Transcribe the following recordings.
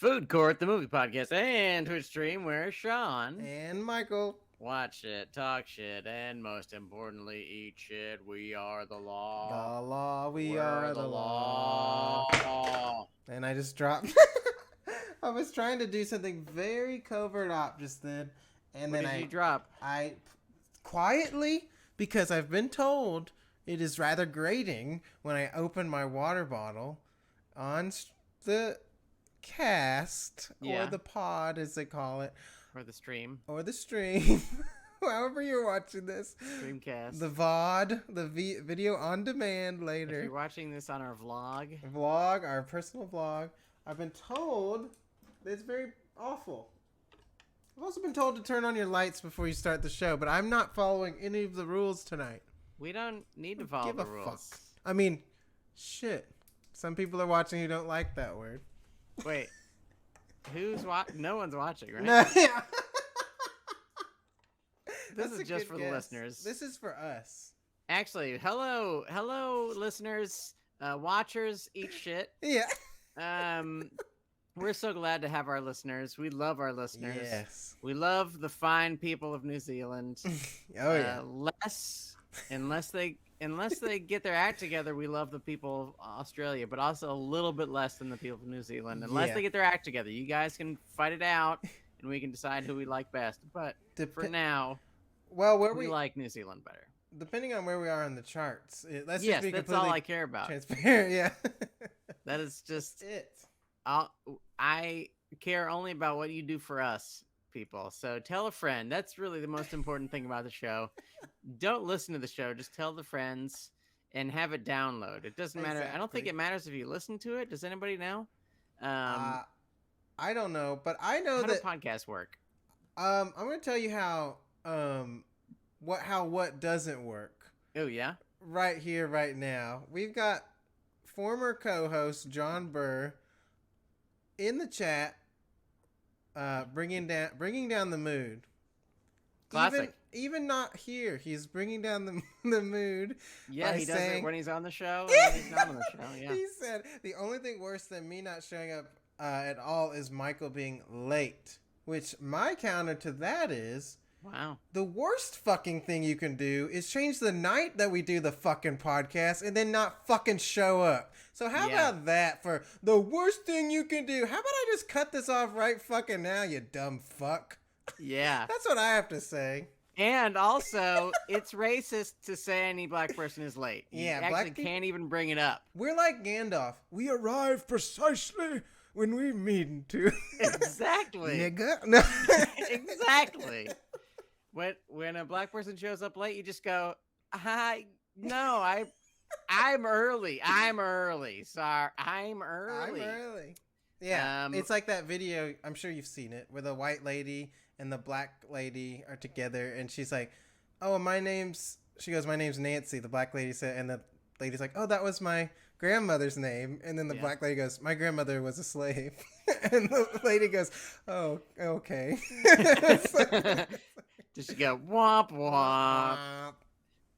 Food Court, the movie podcast, and Twitch stream where Sean And Michael. watch shit, talk shit, and most importantly, eat shit. We are the The law. law, we We're are the law. And I just dropped. I was trying to do something very covert up just then. And What then did you drop? I quietly, because I've been told it is rather grating when I open my water bottle on the cast Yeah. or the pod as they call it, Or the stream. or the stream, however you're watching this, Streamcast. the VOD, the video on demand If later, you're watching this on our vlog, our personal vlog. I've been told that it's very awful. I've also been told to turn on your lights before you start the show, but I'm not following any of the rules tonight. we don't need to follow Give the a rules. fuck. I mean, shit. Some people are watching who don't like that word. Wait, who's watching? No one's watching, right? No, yeah. This That's is a just good for the guess. listeners. This is for us. Actually, hello, listeners, watchers, eat shit. Yeah. We're so glad to have our listeners. We love our listeners. Yes. We love the fine people of New Zealand. Oh yeah. Unless they get their act together, we love the people of Australia, but also a little bit less than the people of New Zealand. Unless Yeah. they get their act together, you guys can fight it out, and we can decide who we like best. But for now, Well, where we we like New Zealand better. depending on where we are on the charts. Let's Yes, just be that's completely all I care about. transparent. Yeah. That is just it. I care only about what you do for us, people. So tell a friend. That's really the most important thing about the show. Don't listen to the show. Just tell the friends and have it download. It doesn't matter. I don't think Exactly. it matters if you listen to it. Does anybody know? I don't know, but I know How do that podcasts work? I'm going to tell you how what doesn't work Oh, yeah? right here right now. We've got former co-host John Burr in the chat, bringing down the mood. Classic. Even not here, he's bringing down the mood. Yeah, by he does it saying- when he's on the show and when he's not on the show. Yeah. He said the only thing worse than me not showing up at all is Michael being late. Which my counter to that is, Wow. the worst fucking thing you can do is change the night that we do the fucking podcast and then not fucking show up. So how Yeah. about that for the worst thing you can do? How about I just cut this off right fucking now, you dumb fuck? Yeah. That's what I have to say. And also, it's racist to say any black person is late. You Yeah, actually black people- can't even bring it up. We're like Gandalf. We arrive precisely when we mean to. Exactly. Nigga. No. Exactly. When a black person shows up late, you just go, I'm early. I'm early. Sorry, I'm early. I'm early. Yeah, Um, it's like that video. I'm sure you've seen it, where the white lady and the black lady are together, and she's like, "Oh, my name's." She goes, "My name's Nancy." The black lady said, and the lady's like, "Oh, that was my grandmother's name." And then the Yeah. black lady goes, "My grandmother was a slave." And the lady goes, "Oh, okay." Just go womp womp.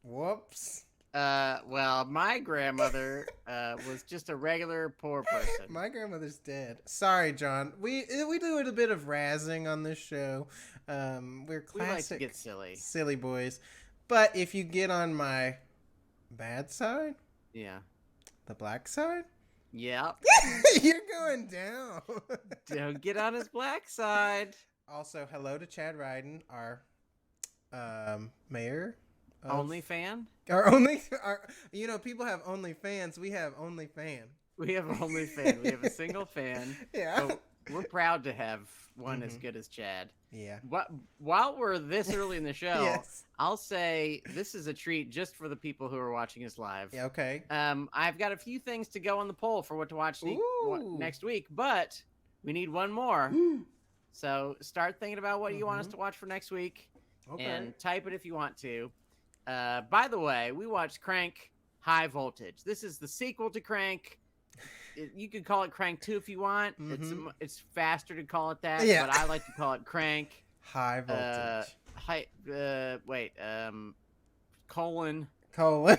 Whoops. Well, my grandmother was just a regular poor person. My grandmother's dead. Sorry, John. We do a bit of razzing on this show. We're We like to classic get silly. silly boys. But if you get on my bad side, Yeah. the black side, Yep. you're going down. Don't get on his black side. Also, hello to Chad Ryden, our mayor. Only fan? People have only fans. We have only fan. We have only fan. We have a single fan. Yeah. Oh, we're proud to have one as Mhm. good as Chad. Yeah. While we're this early in the show, Yes. I'll say this is a treat just for the people who are watching us live. Yeah. Okay. I've got a few things to go on the poll for what to watch Ooh. next week, but we need one more. So start thinking about what you want us to watch for next week, Okay. and type it if you want to. By the way, we watched Crank High Voltage. This is the sequel to Crank. You could call it Crank 2 if you want. It's faster to call it that, Yeah. but I like to call it Crank. High voltage. Colon, Colon.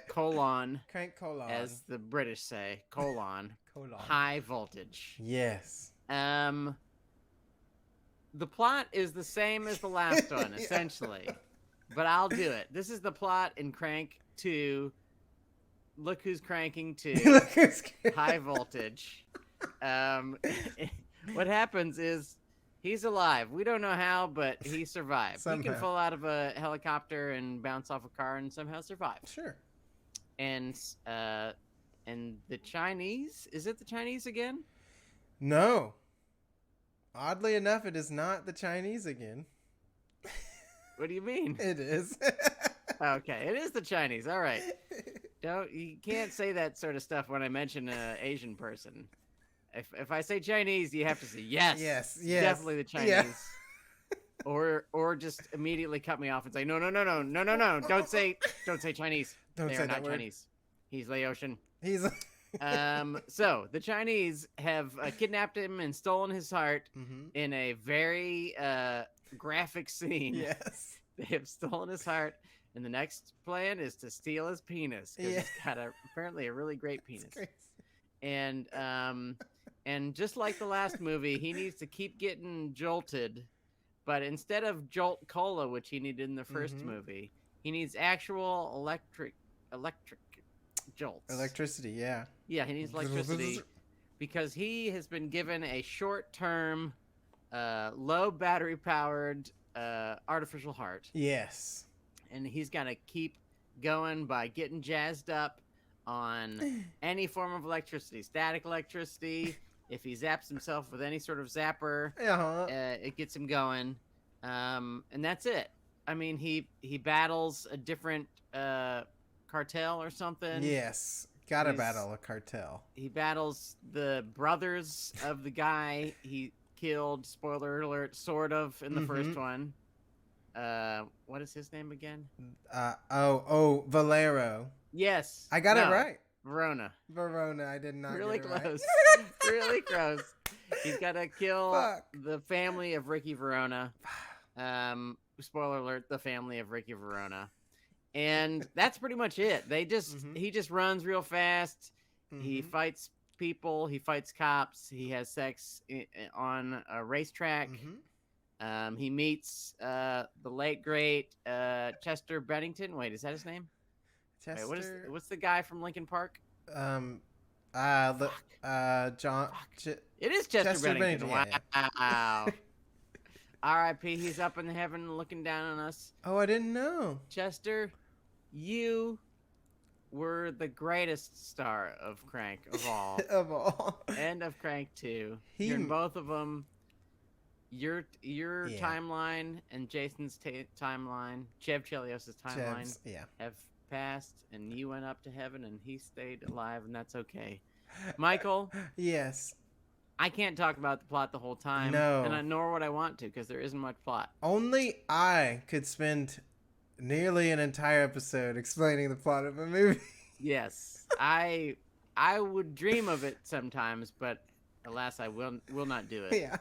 colon, Crank colon. as the British say, colon, colon. high voltage. Yes. Um, the plot is the same as the last one, Yeah. essentially, but I'll do it. This is the plot in Crank 2. Look Who's Cranking 2. Look who's High Voltage. What happens is he's alive. We don't know how, but he survived. He Somehow. can fall out of a helicopter and bounce off a car and somehow survive. Sure. And the Chinese, is it the Chinese again? No. Oddly enough, it is not the Chinese again. What do you mean? It is. Okay, it is the Chinese. All right. You can't say that sort of stuff when I mention an Asian person. If I say Chinese, you have to say yes. Yes. Definitely the Chinese. Yeah. Or just immediately cut me off and say no. Don't say Chinese. Don't they say are that not word. Chinese. He's Laotian. He's. So the Chinese have kidnapped him and stolen his heart Mm-hmm. in a very graphic scene. Yes. They have stolen his heart, and the next plan is to steal his penis because Yeah. he's got apparently a really great penis. Crazy. And just like the last movie, he needs to keep getting jolted, but instead of Jolt Cola, which he needed in the 1st Mhm. movie, he needs actual electric jolts. Electricity. Yeah. Yeah, he needs electricity because he has been given a short-term, low battery-powered artificial heart, Yes. and he's got to keep going by getting jazzed up on any form of electricity, static electricity. If he zaps himself with any sort of zapper, Uh-huh. it gets him going, and that's it. I mean, he battles a different cartel or something. Yes. Gotta He's- battle a cartel. He battles the brothers of the guy he killed. Spoiler alert, sort of in the first Mhm. one. What is his name again? Valero. Yes, I got it no, right. Verona. Verona. I did not. Really get it right. close. Really close. He's got to kill Fuck. the family of Ricky Verona. Spoiler alert: the family of Ricky Verona, and that's pretty much it. Mhm. He just runs real fast. He Mhm. fights people. He fights cops. He has sex on a racetrack. Mhm. He meets the late great Chester Bennington. Wait, is that his name? Chester. Wait, what's the guy from Linkin Park? John. It is Chester, Chester Bennington. Bennington, Wow. R.I.P. He's up in heaven looking down on us. Oh, I didn't know. Chester, you were the greatest star of Crank of all. Of all. And of Crank 2. He- You're in both of them. Your Yeah. timeline and Jason's timeline, Chev Chelios' timeline, Chevs, yeah. have passed, and you went up to heaven, and he stayed alive, and that's okay. Michael, Yes. I can't talk about the plot the whole time, No. and nor would I want to, because there isn't much plot. Only I could spend nearly an entire episode explaining the plot of a movie. Yes, I would dream of it sometimes, but alas, I will not do it. Yeah.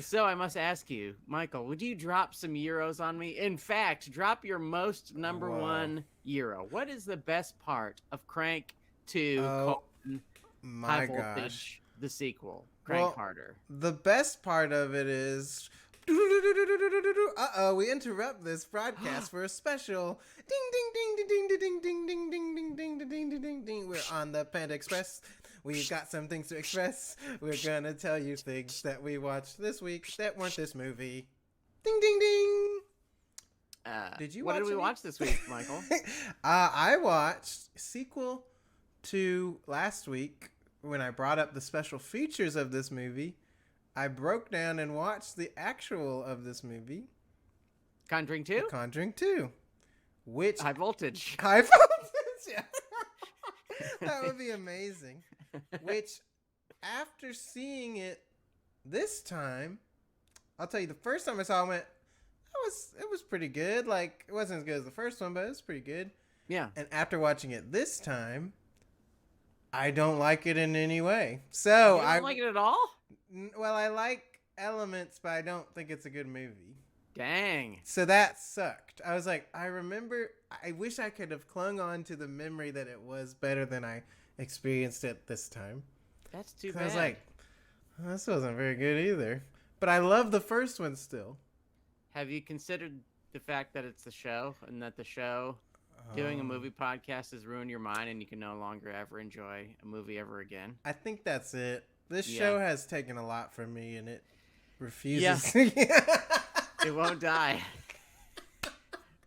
So I must ask you, Michael, would you drop some euros on me? In fact, drop your most number Whoa. one euro. What is the best part of Crank 2 Oh, High My Voltage, gosh. the sequel? Crank Well, harder. The best part of it is. We interrupt this broadcast for a special ding ding ding ding ding ding ding ding ding ding ding ding ding ding. We're on the Panda Express. We've got some things to express. We're gonna tell you things that we watched this week that weren't this movie. Ding ding ding. Did you What did watch we any? watch this week, Michael? I watched sequel to last week when I brought up the special features of this movie. I broke down and watched the actual of this movie, Conjuring 2? The Conjuring 2, which High Voltage. high voltage. Yeah. That would be amazing. Which, after seeing it this time, I'll tell you, the first time I saw it, I went, it was pretty good. Like, it wasn't as good as the first one, but it was pretty good. Yeah. And after watching it this time, I don't like it in any way. So You don't like it at all? Well, I like elements, but I don't think it's a good movie. Dang. So that sucked. I was like, I wish I could have clung on to the memory that it was better than I experienced it this time. That's too 'Cause bad. I was like, This wasn't very good either. But I love the first one still. Have you considered the fact that it's the show and that the show doing a Um, movie podcast has ruined your mind and you can no longer ever enjoy a movie ever again? I think that's it. This Yeah. show has taken a lot from me, and it refuses. It won't die.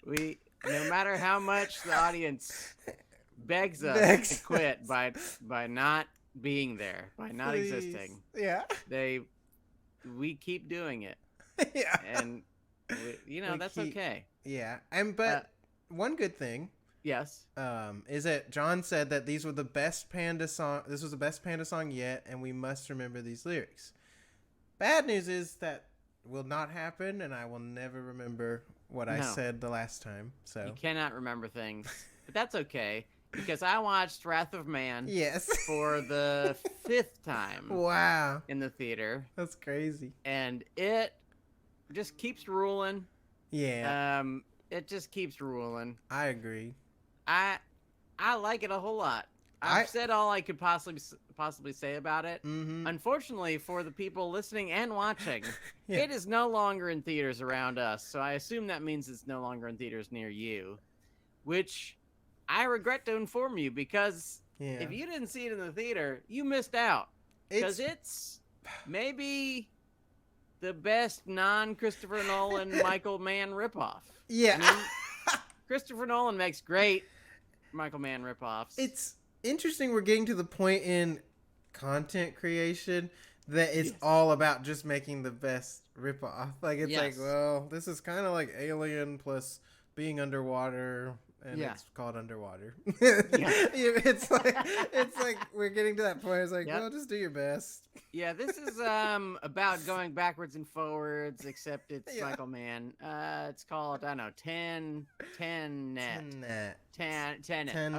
No matter how much the audience begs us to quit by not being there, by not Please. existing, Yeah. we keep doing it, Yeah. and that's okay. Yeah. But one good thing, Yes. is that John said that these were the best Panda song. This was the best Panda song yet, and we must remember these lyrics. Bad news is that will not happen, and I will never remember what I said the last time. So You cannot remember things, but that's okay because I watched Wrath of Man yes, for the 5th time wow, in the theater, that's crazy. and it just keeps ruling. Yeah, It just keeps ruling. I agree. I like it a whole lot. I've said all I could possibly say about it. Mm-hmm. Unfortunately, for the people listening and watching, Yeah. it is no longer in theaters around us. So I assume that means it's no longer in theaters near you, which I regret to inform you because Yeah. if you didn't see it in the theater, you missed out because it's maybe the best non-Christopher Nolan Michael Mann ripoff. Yeah. I mean, Christopher Nolan makes great Michael Mann ripoffs. It's interesting we're getting to the point in content creation that it's all about just making the best ripoff. Like it's like, Yes. well, this is kind of like Alien plus being underwater, and Yeah. it's called Underwater. Yeah. it's like we're getting to that point. It's like, Yep. well, just do your best. Yeah, this is about going backwards and forwards, except it's Yeah. Michael Mann. It's called, I don't know, Tenet. Tenet.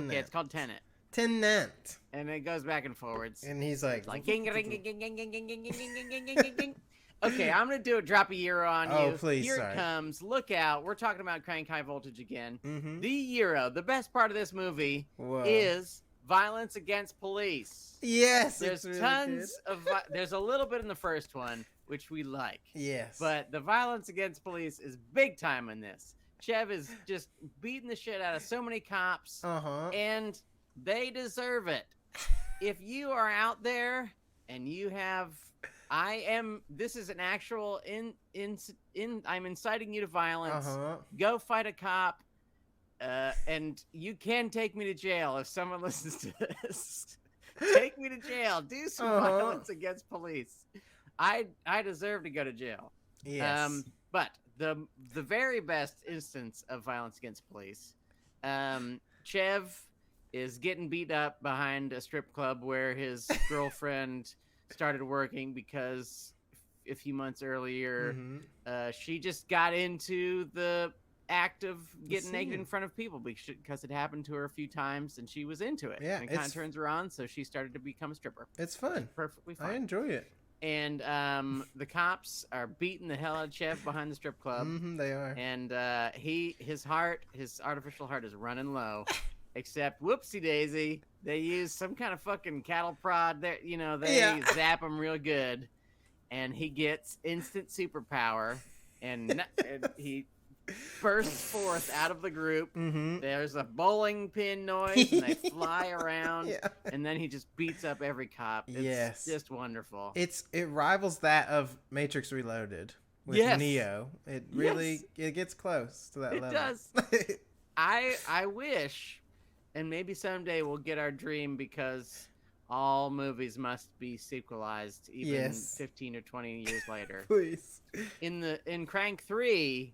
Okay, it's called Tenet. Tenet. And it goes back and forwards. And he's like, Like ging, ging, ging, ging, ging, ging, ging, ging, ging, ging, ging, ging, ging. Okay, I'm gonna do a drop a euro on Oh, you. please, Here sorry. it comes. Look out. We're talking about Crank High Voltage again. mm-hmm. The euro. The best part of this movie Whoa. is violence against police. Yes, There's it's really tons of there's a little bit in the first one, which we like. good. Yes. But the violence against police is big time in this. Chev is just beating the shit out of so many cops, uh-huh. and they deserve it. If you are out there and you have, this is an actual I'm inciting you to violence. Uh-huh. Go fight a cop, and you can take me to jail if someone listens to this. Take me to jail. Do some violence against police. I deserve to go to jail. Yes. But the very best instance of violence against police, Chev is getting beat up behind a strip club where his girlfriend started working because a few months earlier, Mhm. she just got into the act of getting naked scene. in front of people because it happened to her a few times and she was into it. Yeah, and it kind it's- of turns her on, so she started to become a stripper. It's fun. Perfectly I fine. enjoy it. And the cops are beating the hell out of Chev behind the strip club. They are. And his artificial heart is running low. Except, whoopsie daisy, they use some kind of fucking cattle prod. They zap him real good, and he gets instant superpower, and he bursts forth out of the group. Mm-hmm. There's a bowling pin noise, and they fly around, Yeah. and then he just beats up every cop. It's Yes. just wonderful. It rivals that of Matrix Reloaded with Yes. Neo. It really it gets close to that It level. does. I wish, and maybe someday we'll get our dream because all movies must be sequelized even Yes. 15 or 20 years later. Please. In Crank 3,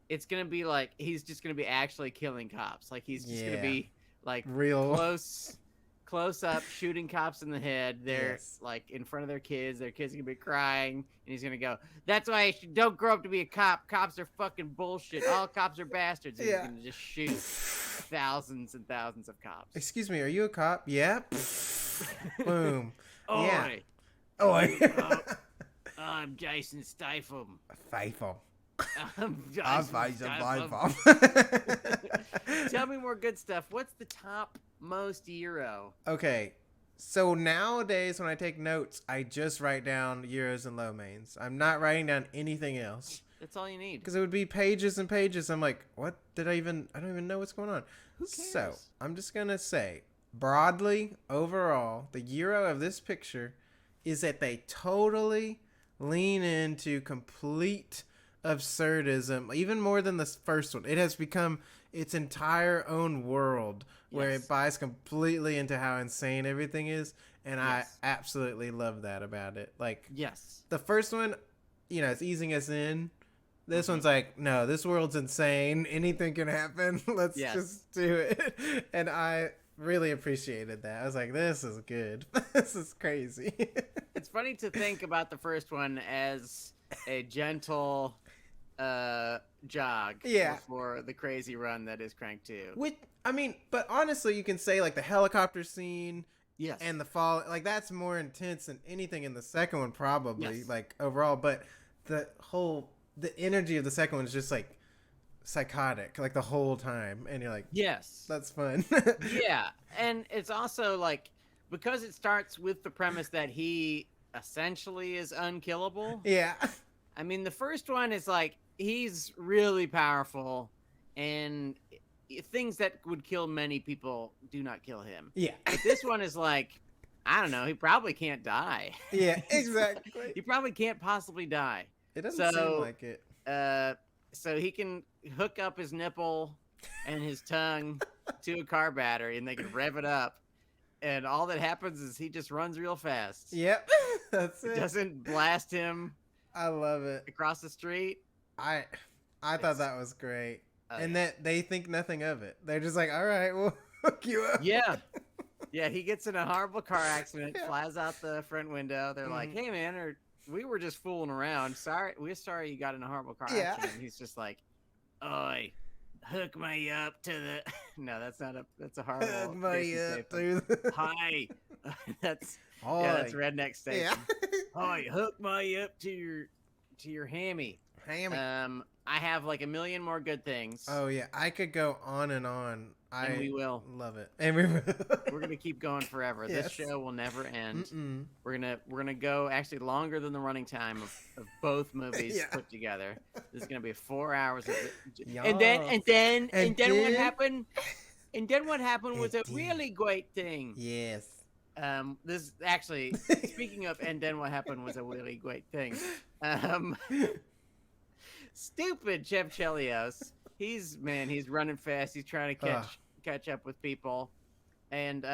it's going to be like he's just going to be actually killing cops. Like he's just going to be like Real. close up shooting cops in the head. They're Yes. like in front of their kids. Their kids are going to be crying, and he's going to go, "That's why you don't grow up to be a cop. Cops are fucking bullshit. All cops are bastards." And Yeah. he's going to just shoot thousands and thousands of cops. Excuse me, are you a cop? Yeah. Boom. Oi. Yeah. Oh, I'm Jason Statham. faithful. I'm I'm Jason faithful. Tell me more good stuff. What's the top most euro? Okay, So nowadays, when I take notes, I just write down euros and lo mains. I'm not writing down anything else That's all you need. because it would be pages and pages. I'm like, what did I even? I don't even know what's going on. Who So cares? I'm just gonna say, broadly, overall, the euro of this picture is that they totally lean into complete absurdism, even more than the first one. It has become its entire own world where Yes. it buys completely into how insane everything is, and Yes. I absolutely love that about it. Like Yes. the first one, it's easing us in. This Mhm. one's like, no, this world's insane. Anything can happen. Let's Yes. just do it. And I really appreciated that. I was like, this is good. This is crazy. It's funny to think about the first one as a gentle jog Yeah. before the crazy run that is Crank 2. But honestly, you can say like the helicopter scene Yes. and the fall, like that's more intense than anything in the second one, probably, Yes. like overall. But the energy of the second one is just like psychotic, like the whole time. And you're like, Yes. that's fun. Yeah. And it's also like, because it starts with the premise that he essentially is unkillable. Yeah. I mean, the first one is like, he's really powerful, and things that would kill many people do not kill him. Yeah. But this one is like, I don't know, he probably can't die. Yeah, exactly. He probably can't possibly die. It doesn't seem like it. So he can hook up his nipple and his tongue to a car battery, and they can rev it up. And all that happens is he just runs real fast. Yep. That's It it. doesn't blast him I love it. across the street. I thought that was great. And yeah. that they think nothing of it. They're just like, all right, we'll hook you up. Yeah. Yeah, he gets in a horrible car accident, Yeah. flies out the front window. They're like, hey, man, we were just fooling around. We're sorry you got in a horrible car Yeah. accident. He's just like, oi, hook me up to the... No, that's a horrible... Hook me Jason up Statham. to the... Hi. That's Oi. Redneck Station. Yeah. Hi, hook me up to your hammy. Hammy. I have like a million more good things. Oh yeah, I could go on and on. And we will. Love it. And we will. We're gonna keep going forever. Yes. This show will never end. Mm-mm. We're gonna go actually longer than the running time of both movies Yeah. put together. This is gonna be 4 hours of it. Yeah. And then what then- happened? And then what happened was a And then- really great thing. Yes. This actually, speaking of, and then what happened was a really great thing. Stupid Jeff Chelios. He's running fast. He's trying to catch up with people, and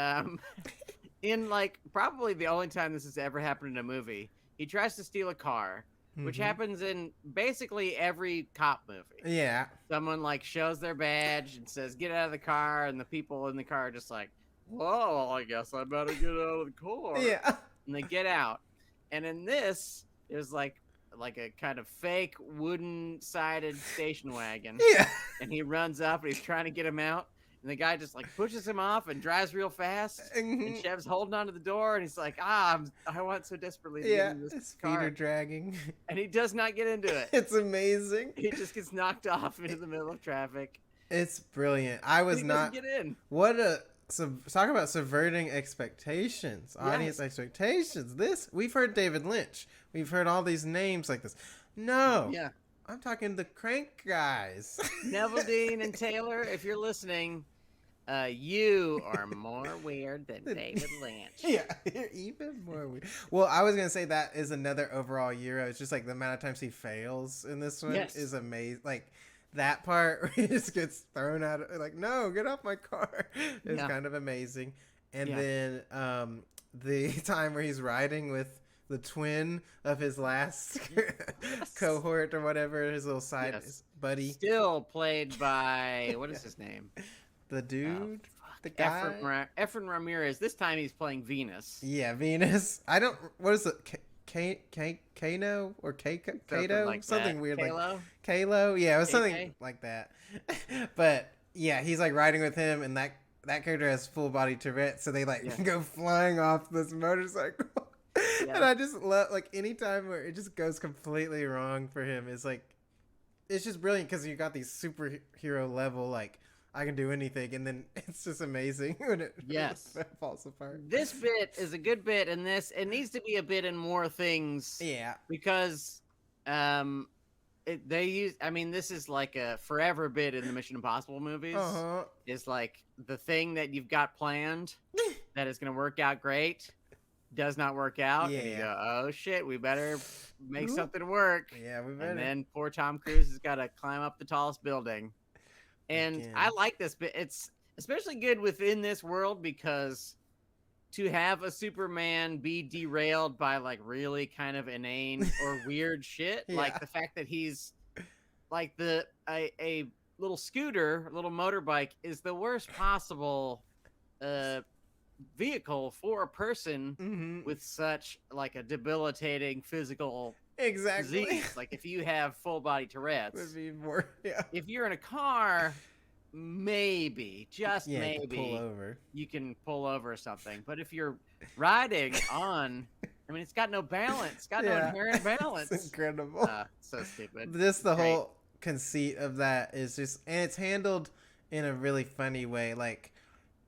in like probably the only time this has ever happened in a movie, he tries to steal a car, which Mhm. happens in basically every cop movie. Yeah. Someone like shows their badge and says, "Get out of the car," and the people in the car are just like, "Whoa, I guess I better get out of the car." Yeah. And they get out. And in this, there's like a kind of fake wooden sided station wagon. Yeah. And he runs up and he's trying to get him out. And the guy just like pushes him off and drives real fast. And Chev's holding onto the door and he's like, I want so desperately to get Yeah. into this His feet car. are dragging. And he does not get into it. It's amazing. He just gets knocked off into the middle of traffic. It's brilliant. I was He not. doesn't get in. What a talk about subverting expectations, audience Yes. expectations. We've heard David Lynch. We've heard all these names like this. No, Yeah. I'm talking the Crank guys. Neveldine and Taylor, if you're listening, you are more weird than David Lynch. Yeah, you're even more weird. Well, I was gonna say that is another overall Euro. It's just like the amount of times he fails in this one Yes. is amazing. Like that part where he just gets thrown out. Like, no, get off my car. It's kind of amazing. And then the time where he's riding with the twin of his last cohort or whatever, his little side his buddy. Still played by, what is his name? The dude? The guy? Efren Ramirez. This time he's playing Venus. Yeah, Venus. What is it? Kano or Kato? Like something that. weird Kalo? like Kalo. Yeah, it was something KK? like that. But yeah, he's like riding with him, and that character has full body Tourette's, so they like go flying off this motorcycle. And I just love like any time where it just goes completely wrong for him is like it's just brilliant because you got these superhero level like I can do anything, and then it's just amazing when it Yes. falls apart. This bit is a good bit, and it needs to be a bit in more things. Yeah. Because this is like a forever bit in the Mission Impossible movies. Is like the thing that you've got planned that is going to work out great does not work out. Yeah. And you go, oh shit, we better make something work. Yeah, we better. And then poor Tom Cruise has got to climb up the tallest building. And Again. I like this bit. It's especially good within this world because to have a Superman be derailed by like really kind of inane or weird shit, like the fact that he's like a little scooter, a little motorbike is the worst possible vehicle for a person with such like a debilitating physical disease. Like if you have full body Tourette's, would be more. Yeah. If you're in a car, maybe maybe pull over. You can pull over or something. But if you're riding on, I mean, it's got no balance. It's got no inherent balance. It's incredible. So stupid. Just the whole conceit of that is just, and it's handled in a really funny way. Like,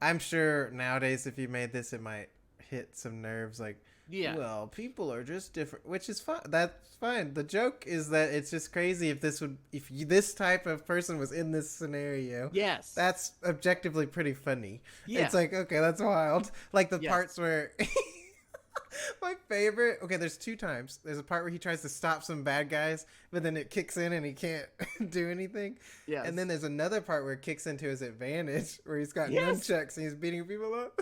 I'm sure nowadays if you made this, it might hit some nerves. Like, well, people are just different, which is fine. That's fine. The joke is that it's just crazy if this type of person was in this scenario. Yes, that's objectively pretty funny. Yeah, it's like, okay, that's wild. Like the parts where my favorite. Okay, there's two times. There's a part where he tries to stop some bad guys, but then it kicks in and he can't do anything. Yeah, and then there's another part where it kicks into his advantage, where he's got nunchucks and he's beating people up.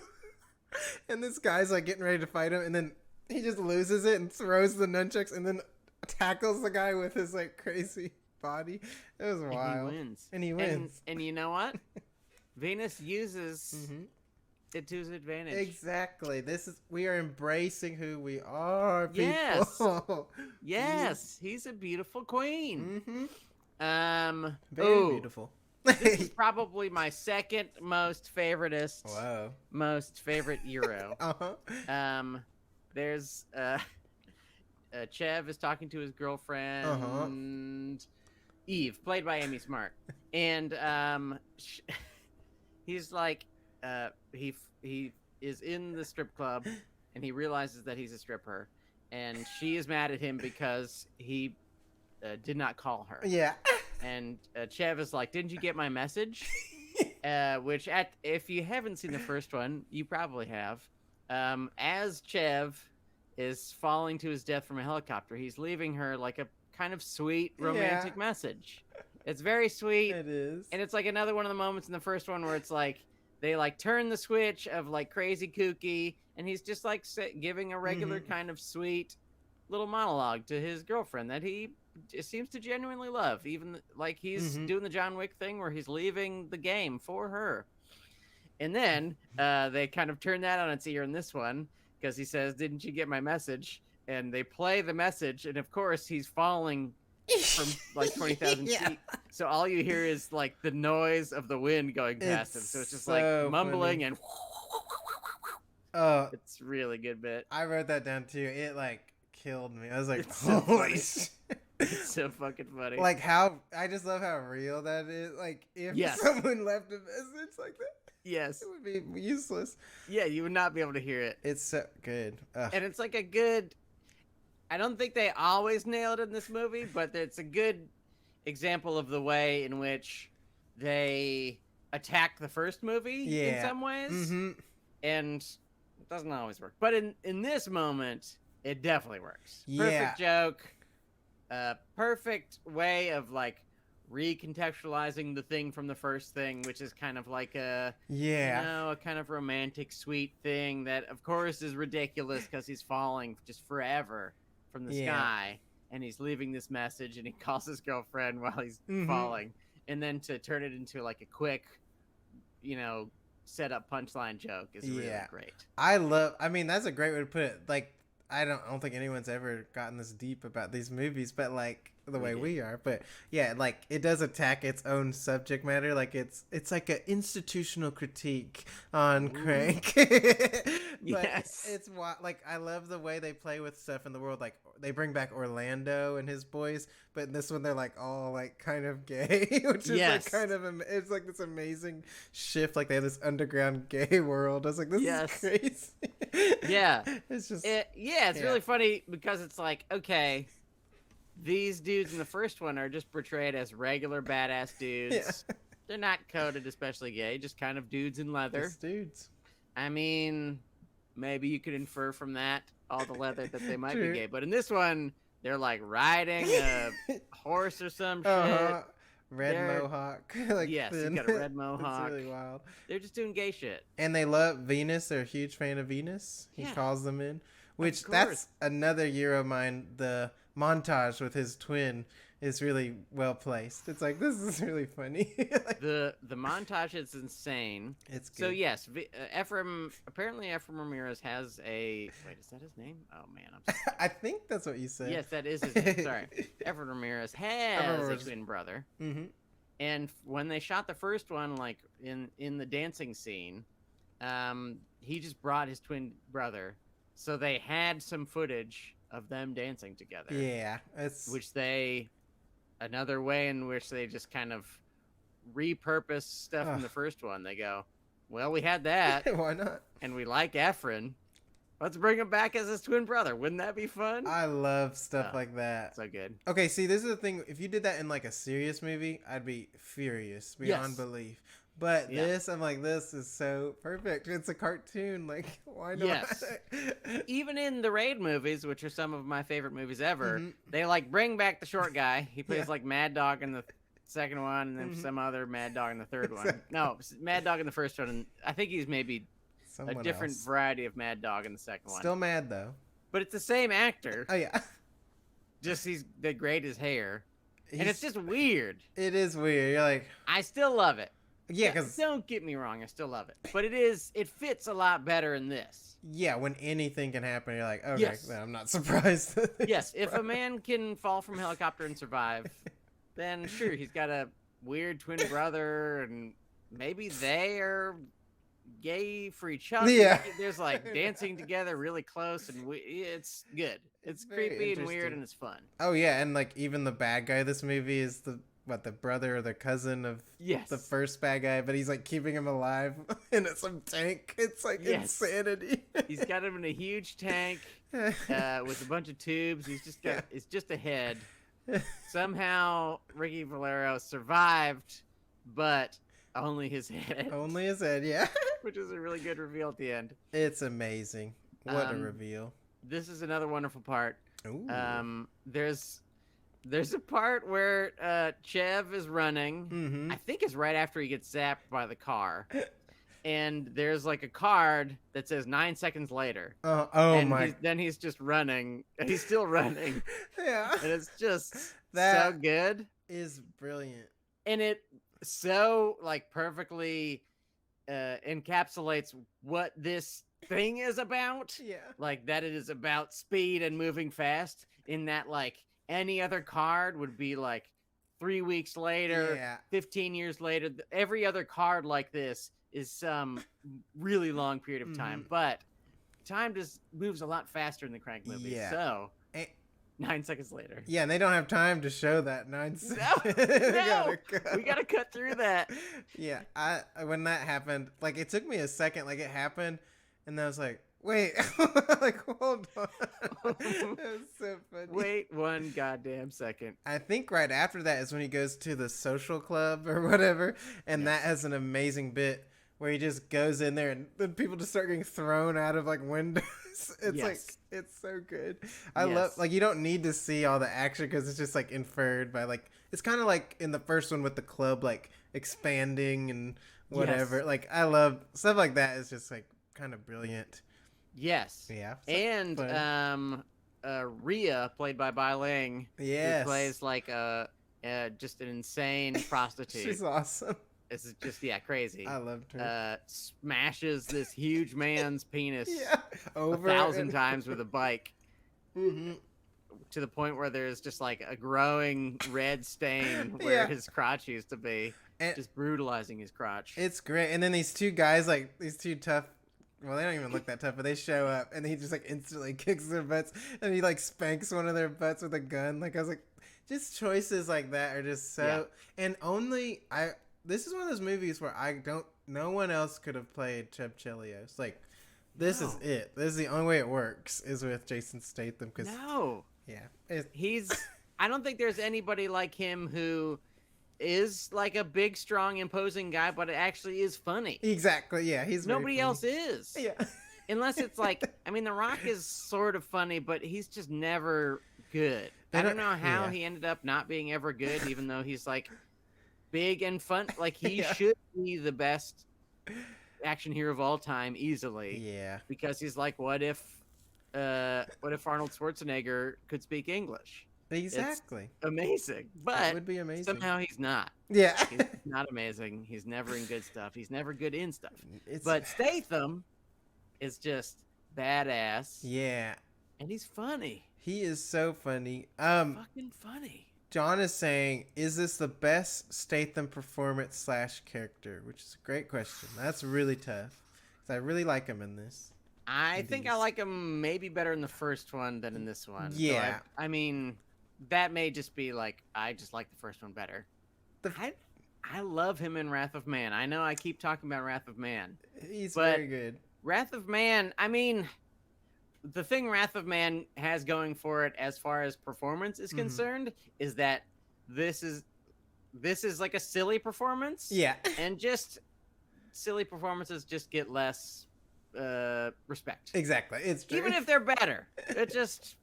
And this guy's like getting ready to fight him, and then he just loses it and throws the nunchucks, and then tackles the guy with his like crazy body. It was wild. And he wins. And you know what? Venus uses it to his advantage. Exactly. We are embracing who we are, people. Yes. He's a beautiful queen. Very beautiful. This is probably my second most favorite Euro. There's Chev is talking to his girlfriend Eve, played by Amy Smart, and he's like he is in the strip club and he realizes that he's a stripper, and she is mad at him because he did not call her. Yeah. And Chev is like, didn't you get my message? Which, if you haven't seen the first one, you probably have. As Chev is falling to his death from a helicopter, he's leaving her like a kind of sweet romantic message. It's very sweet. It is. And it's like another one of the moments in the first one where it's like, they like turn the switch of like crazy kooky, and he's just like giving a regular kind of sweet little monologue to his girlfriend that he seems to genuinely love, even like he's doing the John Wick thing where he's leaving the game for her. And then they kind of turn that on its ear in this one because he says, didn't you get my message? And they play the message, and of course he's falling from like 20,000 feet, so all you hear is like the noise of the wind going past him, so it's just like mumbling funny. And it's really good bit. I wrote that down too. It like killed me. I was like, holy shit. It's so fucking funny. Like I just love how real that is. Like if someone left a message like that, it would be useless. Yeah, you would not be able to hear it. It's so good. And it's like a good, I don't think they always nailed it in this movie, but it's a good example of the way in which they attack the first movie in some ways. And it doesn't always work. But in this moment, it definitely works. Perfect joke. Perfect way of like recontextualizing the thing from the first thing, which is kind of like a a kind of romantic sweet thing that of course is ridiculous because he's falling just forever from the sky, and he's leaving this message, and he calls his girlfriend while he's falling, and then to turn it into like a quick set up punchline joke is really great. I mean that's a great way to put it. Like I don't think anyone's ever gotten this deep about these movies, but like the way did. we are. But yeah, like it does attack its own subject matter. Like it's like an institutional critique on Ooh. Crank. But Yes. it's like I love the way they play with stuff in the world. Like they bring back Orlando and his boys, but in this one they're like all like kind of gay, which is Yes. like kind of it's like this amazing shift. Like they have this underground gay world. I was like, this Yes. is crazy. Yeah. It's just it's really funny because it's like, okay, these dudes in the first one are just portrayed as regular badass dudes. Yeah. They're not coded especially gay, just kind of dudes in leather. Just dudes. I mean, maybe you could infer from that all the leather that they might True. be gay. But in this one, they're like riding a horse or some shit. Red mohawk. Like Yes, thin. he's got a red mohawk. It's really wild. They're just doing gay shit. And they love Venus. They're a huge fan of Venus. He Yeah. calls them in. Which course. that's another year of mine. The montage with his twin is really well placed. It's like, this is really funny. Like, The montage is insane. it's good. So yes, apparently Ephraim Ramirez has a wait. Is that his name? Oh man, I'm sorry. I think that's what you said. Yes, that is his name. Sorry, Ephraim Ramirez has a twin brother. Mm-hmm. And when they shot the first one, like in the dancing scene, he just brought his twin brother, so they had some footage of them dancing together. Yeah, it's Another way in which they just kind of repurpose stuff from the first one. They go, well, we had that. Why not? And we like Efren. Let's bring him back as his twin brother. Wouldn't that be fun? I love stuff like that. So good. Okay, see, this is the thing. If you did that in like a serious movie, I'd be furious beyond belief. But this, I'm like, this is so perfect. It's a cartoon. Like, why not? Yes. Even in the Raid movies, which are some of my favorite movies ever, they like bring back the short guy. He plays like Mad Dog in the second one, and then some other Mad Dog in the third one. No, Mad Dog in the first one, and I think he's maybe Someone a different else. variety of Mad Dog in the second one. Still mad though. But it's the same actor. Oh yeah. Just they grayed his hair, and it's just weird. It is weird. You're like, I still love it. yeah, because don't get me wrong, I still love it, but it fits a lot better in this. yeah, when anything can happen, you're like, okay, Yes. then I'm not surprised. Yes, if a man can fall from a helicopter and survive, then sure, he's got a weird twin brother, and maybe they are gay for each other. Yeah. There's like dancing together really close, and it's good. It's very creepy and weird, interesting. and it's fun. Oh yeah, and like even the bad guy of this movie is the brother or the cousin of Yes. the first bad guy, but he's like keeping him alive in some tank. It's like insanity. He's got him in a huge tank with a bunch of tubes. He's just got it's just a head. Somehow Ricky Valero survived, but only his head. Only his head, yeah. Which is a really good reveal at the end. It's amazing. What a reveal. This is another wonderful part. Ooh. There's a part where Chev is running. Mm-hmm. I think it's right after he gets zapped by the car. And there's like a card that says 9 seconds later. Then he's just running. And he's still running. Yeah. And it's just That so good. is brilliant. And it so like perfectly encapsulates what this thing is about. Yeah. Like that it is about speed and moving fast, in that like any other card would be like 3 weeks later, 15 years later. Every other card like this is some really long period of time, but time just moves a lot faster in the Crank movies. Yeah. So 9 seconds later. Yeah, and they don't have time to show that 9 seconds. No, we gotta cut through that. Yeah, when that happened, like it took me a second, like it happened, and then I was like, wait, like hold on. That was so funny. Wait 1 goddamn second. I think right after that is when he goes to the social club or whatever, and that has an amazing bit where he just goes in there and then people just start getting thrown out of like windows. It's like, it's so good. I love, like, you don't need to see all the action because it's just like inferred by like, it's kind of like in the first one with the club like expanding and whatever. Like I love stuff like that. It's just like kind of brilliant. Yes. Yeah. And Rhea, played by Bai Ling, who plays like just an insane prostitute. She's awesome. It's just crazy. I loved her. Smashes this huge man's penis over 1,000 times with a bike. Mm-hmm. to the point where there's just like a growing red stain where his crotch used to be, and just brutalizing his crotch. it's great. And then these two guys, like these two tough. Well, they don't even look that tough, but they show up and he just like instantly kicks their butts and he like spanks one of their butts with a gun. Like I was like, just choices like that are just so. And only I. This is one of those movies where no one else could have played Chub Chelios. Like, this is it. This is the only way it works is with Jason Statham. Cause, I don't think there's anybody like him who is like a big, strong, imposing guy, but it actually is funny. Exactly. Yeah. Nobody else is. Yeah. Unless it's like, I mean, The Rock is sort of funny, but he's just never good. I don't know how he ended up not being ever good, even though he's like big and fun. Like he should be the best action hero of all time easily. Yeah. Because he's like, what if Arnold Schwarzenegger could speak English? Exactly. It's amazing. But it would be amazing. Somehow he's not. Yeah. He's not amazing. He's never in good stuff. He's never good in stuff. But Statham is just badass. Yeah. And he's funny. He is so funny. Fucking funny. John is saying, is this the best Statham performance / character? Which is a great question. That's really tough. Because I really like him in this. I think I like him maybe better in the first one than in this one. Yeah. So I mean, that may just be like, I just like the first one better. I love him in Wrath of Man. I know I keep talking about Wrath of Man. He's very good. Wrath of Man, I mean, the thing Wrath of Man has going for it as far as performance is concerned is that this is like a silly performance. Yeah. And just silly performances just get less respect. Exactly. It's true. Even if they're better. It's just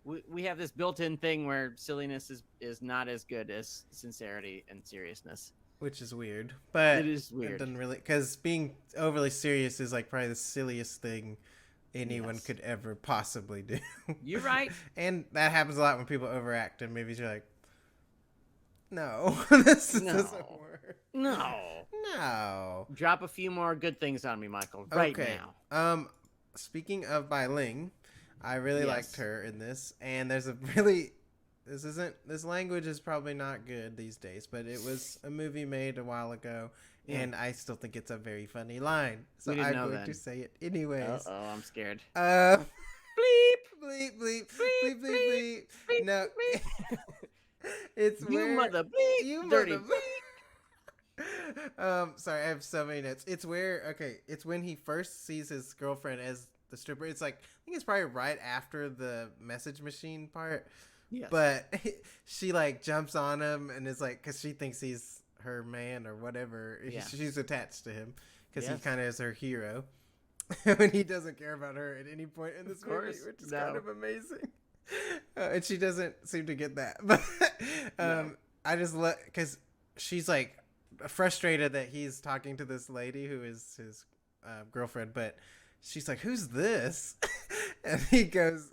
we have this built-in thing where silliness is not as good as sincerity and seriousness. Which is weird, but it is weird. It doesn't really, because being overly serious is like probably the silliest thing anyone could ever possibly do. You're right. And that happens a lot when people overact in movies. You're like, no, this doesn't work. No. Drop a few more good things on me, Michael, right now. Speaking of Bai Ling, I really liked her in this, and there's a really. This language is probably not good these days, but it was a movie made a while ago, and I still think it's a very funny line. So I'm going to say it anyways. Oh, I'm scared. Bleep, bleep, bleep, bleep, bleep, bleep. No. It's you mother bleep, you dirty bleep. Sorry, I have so many notes. It's when he first sees his girlfriend as the stripper. It's like, I think it's probably right after the message machine part. Yes. But she like jumps on him and is like, because she thinks he's her man or whatever. Yeah. She's attached to him because he kind of is her hero. When he doesn't care about her at any point in this movie, which is kind of amazing. And she doesn't seem to get that. But I just love, because she's like frustrated that he's talking to this lady who is his girlfriend, but she's like, who's this? And he goes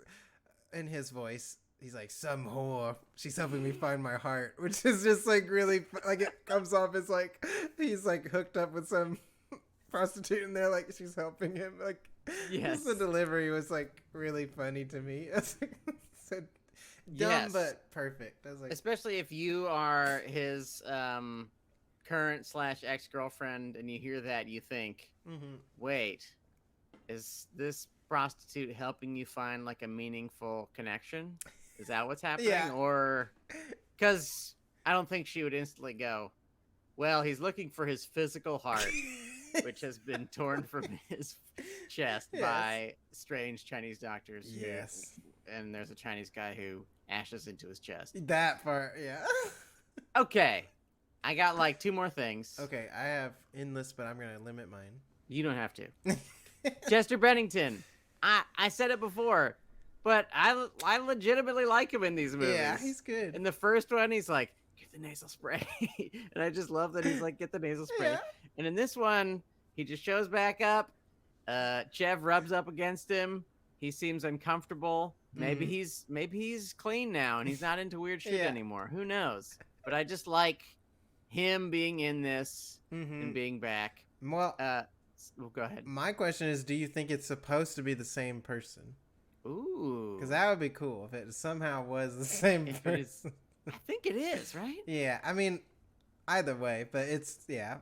in his voice, he's like, some whore. She's helping me find my heart, which is just like really, like it comes off as like he's like hooked up with some prostitute and they're like, she's helping him. Like, just the delivery was like really funny to me. It's like, so dumb but perfect. I was like, especially if you are his current / ex-girlfriend and you hear that, you think, wait, is this prostitute helping you find like a meaningful connection? Is that what's happening? Yeah. Or because I don't think she would instantly go, well, he's looking for his physical heart, which has been torn from his chest by strange Chinese doctors. Yes. And there's a Chinese guy who ashes into his chest. That part, yeah. Okay. I got like 2 more things. Okay, I have endless, but I'm going to limit mine. You don't have to. Chester Bennington. I said it before. But I legitimately like him in these movies. Yeah, he's good. In the first one, he's like, get the nasal spray. And I just love that he's like, get the nasal spray. Yeah. And in this one, he just shows back up. Chev rubs up against him. He seems uncomfortable. Maybe he's clean now and he's not into weird shit anymore. Who knows? But I just like him being in this and being back. Well, go ahead. My question is, do you think it's supposed to be the same person? Ooh. Because that would be cool if it somehow was the same If it is, person. I think it is, right? Yeah, I mean, either way, but it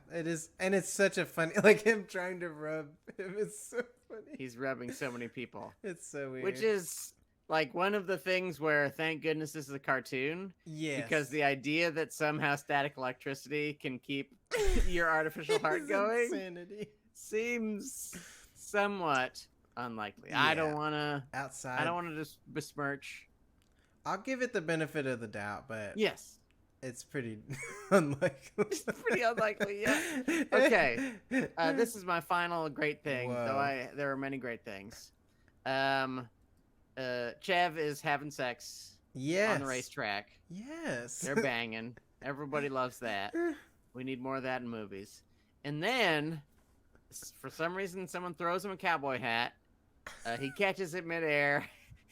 is, and it's such a funny, like him trying to rub him is so funny. He's rubbing so many people. It's so weird. Which is like one of the things where thank goodness this is a cartoon. Yes. Because the idea that somehow static electricity can keep your artificial heart going insanity. seems somewhat unlikely. Yeah. I don't want to just besmirch. I'll give it the benefit of the doubt, but Yes. it's pretty unlikely. It's pretty unlikely, yeah. Okay. This is my final great thing, though there are many great things. Chev is having sex on the racetrack. Yes. They're banging. Everybody loves that. We need more of that in movies. And then, for some reason, someone throws him a cowboy hat. He catches it midair,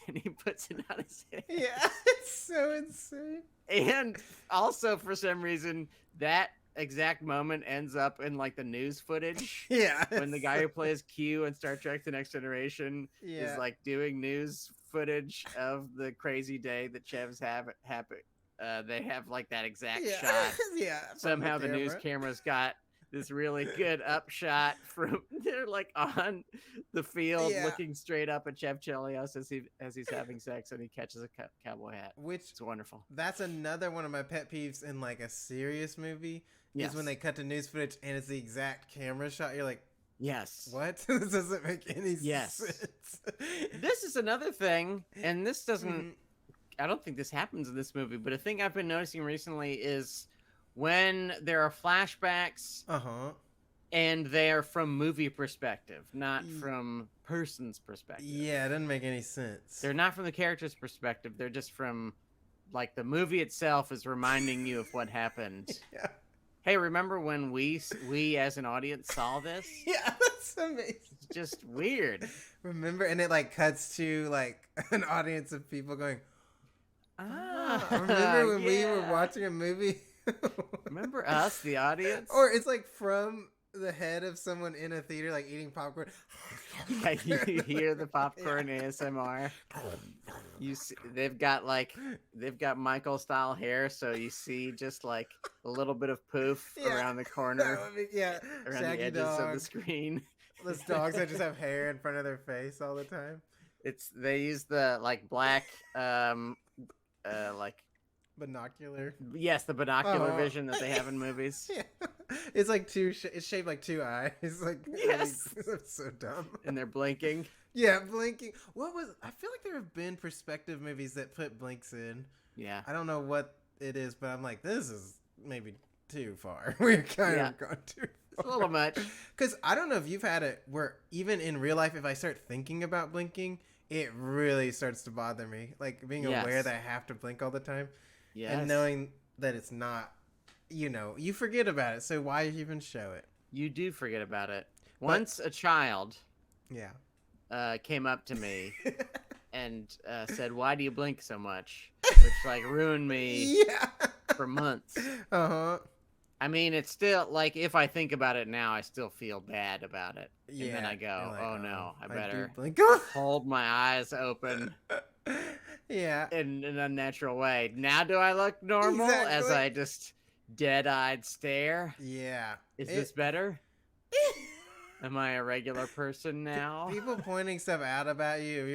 and he puts it on his head. Yeah, it's so insane. And also, for some reason, that exact moment ends up in like the news footage. Yeah. When the guy who plays Q in Star Trek The Next Generation is like doing news footage of the crazy day that Chev's happened. They have like that exact shot. Yeah. Somehow the news camera's got this really good upshot from they're like on the field looking straight up at Chev Chelios as he's having sex and he catches a cowboy hat. Which it's wonderful. That's another one of my pet peeves in like a serious movie is when they cut to news footage and it's the exact camera shot. You're like, yes, what? This doesn't make any sense. This is another thing, and this doesn't. I don't think this happens in this movie, but a thing I've been noticing recently is when there are flashbacks, and they're from movie perspective, not from person's perspective. Yeah, it doesn't make any sense. They're not from the character's perspective. They're just from, like, the movie itself is reminding you of what happened. Yeah. Hey, remember when we as an audience saw this? Yeah, that's amazing. It's just weird. Remember, and it like cuts to like an audience of people going, remember when we were watching a movie? Remember us, the audience? Or it's like from the head of someone in a theater, like eating popcorn. Yeah, you hear the popcorn ASMR. You see, they've got Michael style hair, so you see just like a little bit of poof around the corner, around the edges of the screen. Those dogs that just have hair in front of their face all the time. They use the like black like binocular. Yes, the binocular vision that they have in movies. Yeah. It's like it's shaped like two eyes. Like yes, that's so dumb. And they're blinking. Yeah, blinking. I feel like there have been perspective movies that put blinks in. Yeah. I don't know what it is, but I'm like, this is maybe too far. We're kind of gone too far. It's a little much. Because I don't know if you've had it where even in real life, if I start thinking about blinking, it really starts to bother me. Like being aware that I have to blink all the time. Yes. And knowing that it's not, you forget about it. So why even show it? You do forget about it. Once a child came up to me and said, "Why do you blink so much?" Which like ruined me for months. I mean, it's still like if I think about it now, I still feel bad about it. Yeah. And then I go, like, "Oh no, I better hold my eyes open." Yeah. In an unnatural way. Now do I look normal as I just dead-eyed stare? Yeah. Is this better? Am I a regular person now? People pointing stuff out about you,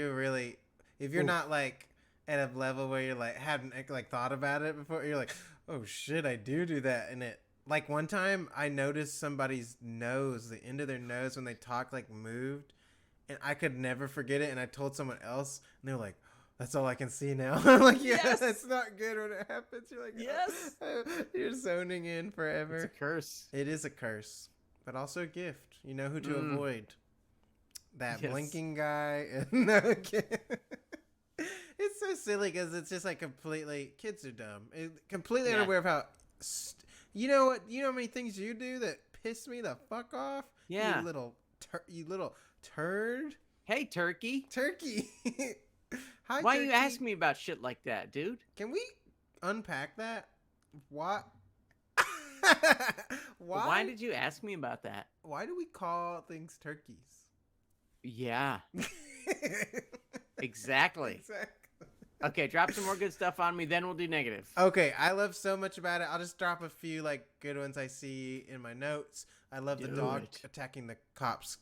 if you're not like at a level where you're like hadn't like thought about it before, you're like, oh shit, I do that. And it like one time I noticed somebody's nose, the end of their nose when they talk like moved, and I could never forget it. And I told someone else, and they're like, that's all I can see now. I'm like, that's not good when it happens. You're like, yes, you're zoning in forever. It's a curse. It is a curse, but also a gift. You know who to avoid. That blinking guy. And it's so silly because it's just like kids are dumb. Completely unaware of how, you know what? You know how many things you do that piss me the fuck off? Yeah. You little turd. Hey, turkey. Hi, why turkey. You ask me about shit like that, dude? Can we unpack that? What? Why did you ask me about that? Why do we call things turkeys? Yeah. Exactly. Exactly. Okay, drop some more good stuff on me, then we'll do negative. Okay, I love so much about it. I'll just drop a few like good ones I see in my notes. I love the Do dog it. attacking the cop's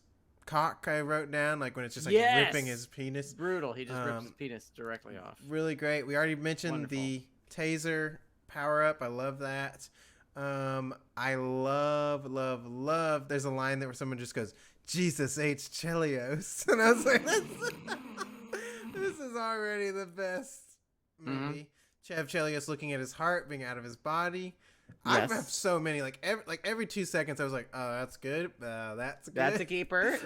cock. I wrote down like when it's just like ripping his Yes! penis. Brutal. He just rips his penis directly off. Really great. We already mentioned Wonderful. the taser power up. I love that. I love. There's a line there where someone just goes, "Jesus H. Chelios," and I was like, "This is already the best movie." Chev Chelios looking at his heart being out of his body. Yes. I have so many. Like every 2 seconds, I was like, "Oh, that's good. That's good. That's a keeper.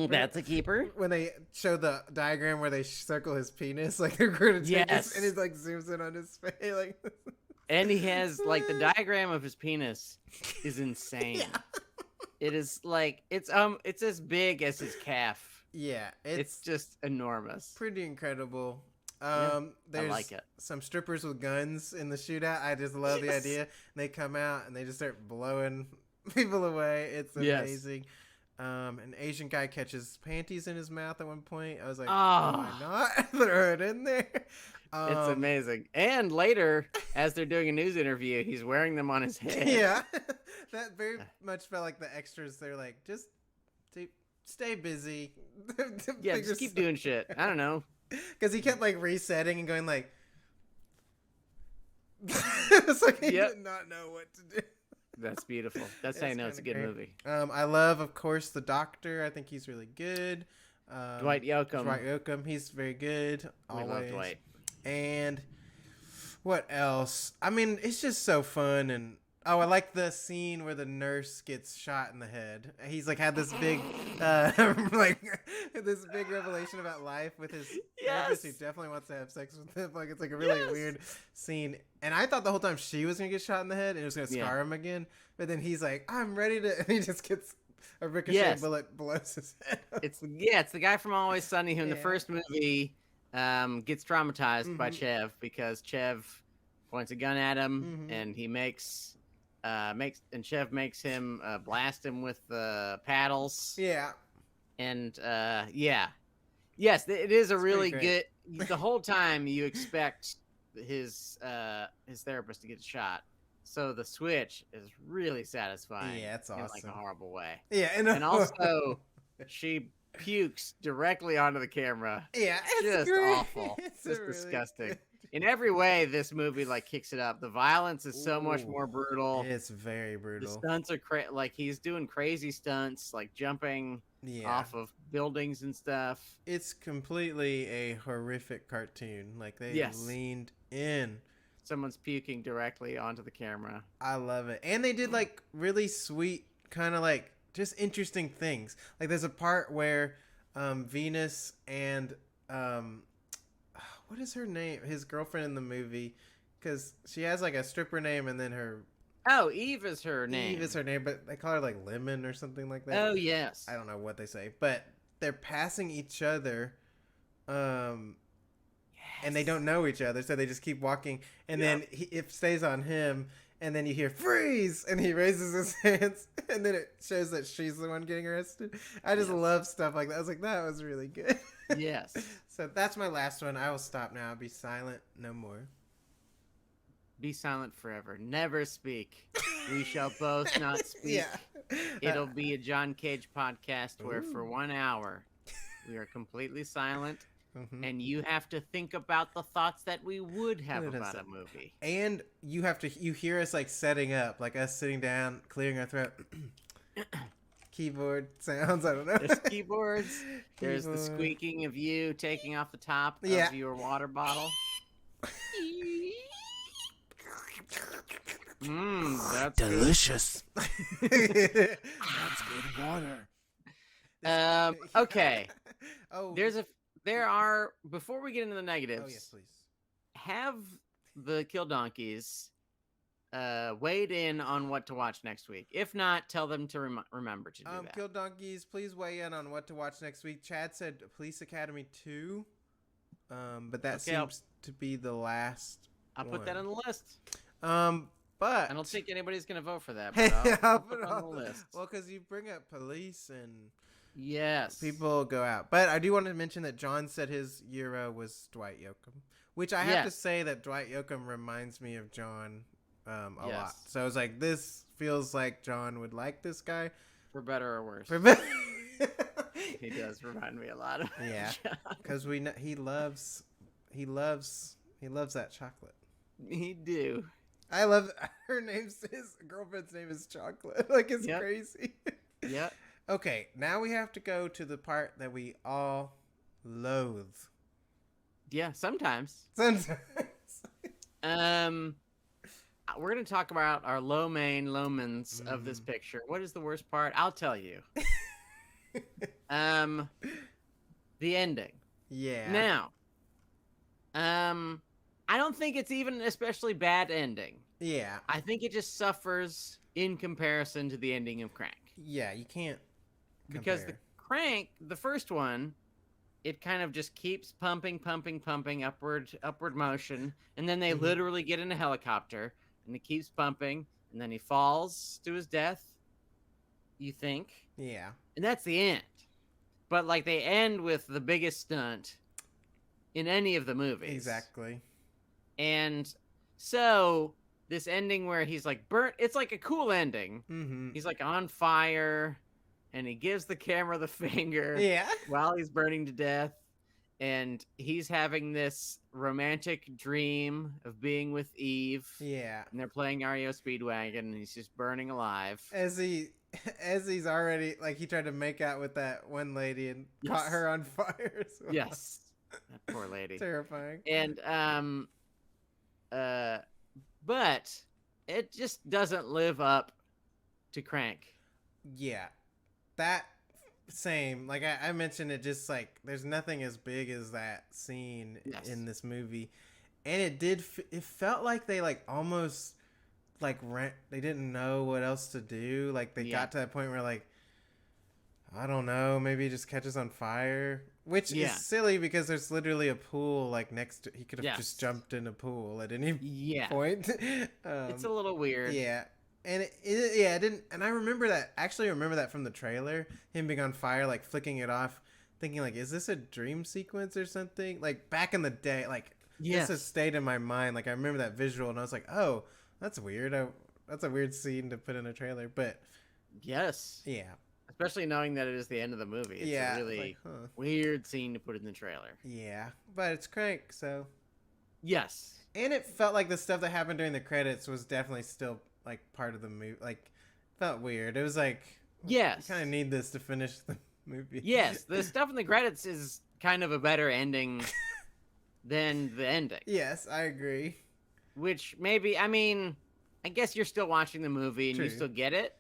That's a keeper. When they show the diagram where they circle his penis, like they're going to take Yes. and it like zooms in on his face, like. And he has like the diagram of his penis is insane. Yeah. It is like it's as big as his calf. Yeah, It's just enormous. pretty incredible. I There's like it. some strippers with guns in the shootout. I just love the idea. And they come out and they just start blowing people away. It's amazing. An Asian guy catches panties in his mouth at one point. I was like, why not? Throw it in there. It's amazing. And later, as they're doing a news interview, he's wearing them on his head. Yeah. That very much felt like the extras. They're like, just stay busy. Yeah, just keep doing shit. I don't know. Because he kept like resetting and going like, it's like he did not know what to do. That's beautiful. That's how you know it's a good movie. I love, of course, the Doctor. I think he's really good. Dwight Yoakam. Dwight Yoakam. He's very good. Always. We love Dwight. And what else? I mean, it's just so fun. And oh, I like the scene where the nurse gets shot in the head. He's like had this big, like this big revelation about life with his therapist who definitely wants to have sex with him. Like it's like a really weird scene. And I thought the whole time she was gonna get shot in the head and it was gonna scar him again. But then he's like, "I'm ready to," and he just gets a ricochet bullet blows his head. It's the guy from Always Sunny who in the first movie gets traumatized by Chev because Chev points a gun at him and he Chev makes him blast him with paddles. Yeah. And yes, it is a really good. The whole time you expect his therapist to get shot, so the switch is really satisfying. Yeah, it's awesome. In like a horrible way. Yeah, and also she pukes directly onto the camera. Yeah, it's just great. Awful. It's just really disgusting. Good. In every way, this movie like kicks it up. The violence is so much more brutal. It's very brutal. The stunts are like he's doing crazy stunts, like jumping off of buildings and stuff. It's completely a horrific cartoon. Like they leaned in. Someone's puking directly onto the camera. I love it. And they did like really sweet kind of like just interesting things. Like there's a part where Venus and what is her name? His girlfriend in the movie, because she has like a stripper name and then her. Oh, Eve is her name. Eve is her name, but they call her like Lemon or something like that. Oh yes. I don't know what they say, but they're passing each other, and they don't know each other, so they just keep walking, and then it stays on him. And then you hear freeze, and he raises his hands, and then it shows that she's the one getting arrested. I just love stuff like that. I was like, that was really good. Yes. So that's my last one. I will stop now. Be silent. No more. Be silent forever. Never speak. We shall both not speak. It'll be a John Cage podcast where for 1 hour we are completely silent. And you have to think about the thoughts that we would have about a movie. And you hear us like setting up, like us sitting down, clearing our throat. Keyboard sounds, I don't know. There's keyboards. There's the squeaking of you taking off the top of your water bottle. That's delicious. That's good water. Okay. There are, before we get into the negatives, oh yes, please. Have the Kill Donkeys weighed in on what to watch next week. If not, tell them to remember to do that. Kill Donkeys, please weigh in on what to watch next week. Chad said Police Academy 2, but that seems to be the last I'll put that on the list. But I don't think anybody's going to vote for that, but I'll put it on the list. Well, because you bring up police and Yes. People go out. But I do want to mention that John said his hero was Dwight Yoakam, which I have to Yes. say that Dwight Yoakam reminds me of John a lot. Yes. So I was like, this feels like John would like this guy. For better or worse. He does remind me a lot of Yeah, John. because we know he loves that chocolate. He do. I love his girlfriend's name is Chocolate. Like, it's Yep. crazy. Yep. Okay, now we have to go to the part that we all loathe. Yeah, sometimes. Sometimes. We're going to talk about our lomans of this picture. What is the worst part? I'll tell you. The ending. Yeah. Now, I don't think it's even an especially bad ending. Yeah. I think it just suffers in comparison to the ending of Crank. Yeah, you can't Because the compare. Crank, the first one, it kind of just keeps pumping, upward motion, and then they Mhm. literally get in a helicopter, and it keeps pumping, and then he falls to his death, you think, Yeah. and that's the end. But, like, they end with the biggest stunt in any of the movies. Exactly. And so, this ending where he's, like, burnt, it's like a cool ending. Mm-hmm. He's, like, on fire, and he gives the camera the finger Yeah. while he's burning to death. And he's having this romantic dream of being with Eve. Yeah. And they're playing REO Speedwagon, and he's just burning alive. As he's already, like, he tried to make out with that one lady and caught Yes. her on fire as well. Yes. That poor lady. Terrifying. And, but it just doesn't live up to Crank. Yeah. That same, like I mentioned, it just like there's nothing as big as that scene Yes. in this movie, and it felt like they like almost like they didn't know what else to do. Like they got to that point where like, I don't know, maybe it just catches on fire, which is silly because there's literally a pool like next to. He could have just jumped in a pool at any point. It's a little weird. Yeah. And it didn't. And I remember that. Actually, remember that from the trailer. Him being on fire, like flicking it off, thinking like, "Is this a dream sequence or something?" Like back in the day, like this has stayed in my mind. Like I remember that visual, and I was like, "Oh, that's weird. That's a weird scene to put in a trailer." But yes, especially knowing that it is the end of the movie. It's a really weird scene to put in the trailer. Yeah, but it's Crank, so yes. And it felt like the stuff that happened during the credits was definitely still like part of the movie. Like felt weird. It was like, yes, you kind of need this to finish the movie. Yes, the stuff in the credits is kind of a better ending than the ending. Yes, I agree. Which maybe, I mean, I guess you're still watching the movie and you still get it,